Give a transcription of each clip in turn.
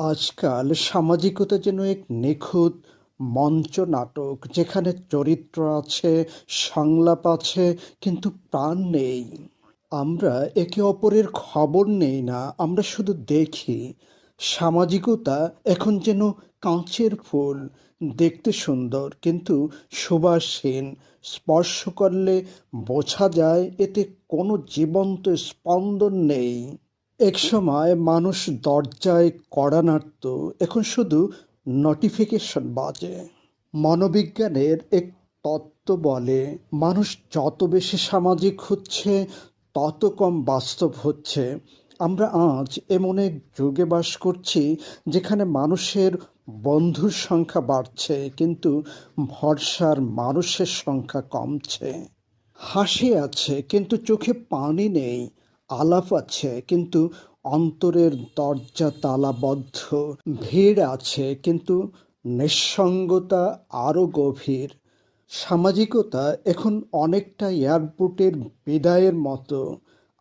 আজকাল সামাজিকতা যেন এক নিখুঁত মঞ্চ নাটক, যেখানে চরিত্র আছে, সংলাপ আছে, কিন্তু প্রাণ নেই। আমরা একে অপরের খবর নেই না, আমরা শুধু দেখি। সামাজিকতা এখন যেন কাঁচের ফুল, দেখতে সুন্দর কিন্তু সুবাসহীন। স্পর্শ করলে বোঝা যায় এতে কোনো জীবন্ত স্পন্দন নেই। একসময় মানুষ দরজায় কড়া নাড়ত, এখন শুধু নোটিফিকেশন বাজে। মনোবিজ্ঞানের এক তত্ত্ব বলে, মানুষ যত বেশি সামাজিক হচ্ছে তত কম বাস্তব হচ্ছে। আমরা আজ এমন এক যুগে বাস করছি যেখানে মানুষের বন্ধুর সংখ্যা বাড়ছে, কিন্তু ভরসার মানুষের সংখ্যা কমছে। হাসি আছে কিন্তু চোখে পানি নেই, আলাপ আছে কিন্তু অন্তরের দরজা তালাবদ্ধ। ভিড় আছে কিন্তু নিঃসঙ্গতা আরো গভীর। সামাজিকতা এখন অনেকটা এয়ারপোর্টের বিদায়ের মতো।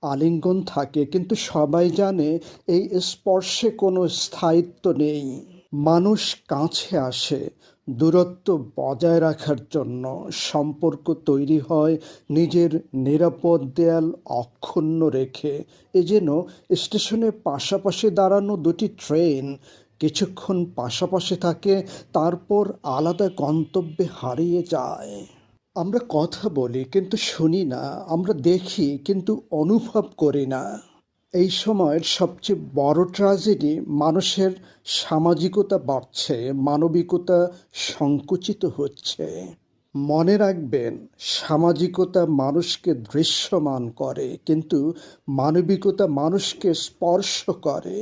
আলিঙ্গন থাকে কিন্তু সবাই জানে এই স্পর্শে কোনো স্থায়িত্ব নেই। মানুষ কাছে আসে দূরত্ব বজায় রাখার জন্য। সম্পর্ক তৈরি হয় নিজের নিরাপদ দেয়াল অক্ষুণ্ণ রেখে। এ যেন স্টেশনে পাশাপাশি দাঁড়ানো দুটি ট্রেন, কিছুক্ষণ পাশাপাশি থাকে, তারপর আলাদা গন্তব্যে হারিয়ে যায়। আমরা কথা বলি কিন্তু শুনি না, আমরা দেখি কিন্তু অনুভব করি না। এই সময়ের সবচেয়ে বড় ট্র্যাজেডি, মানুষের সামাজিকতা বাড়ছে, মানবিকতা সংকুচিত হচ্ছে। মনে রাখবেন, সামাজিকতা মানুষকে দৃশ্যমান করে কিন্তু মানবিকতা মানুষকে স্পর্শ করে।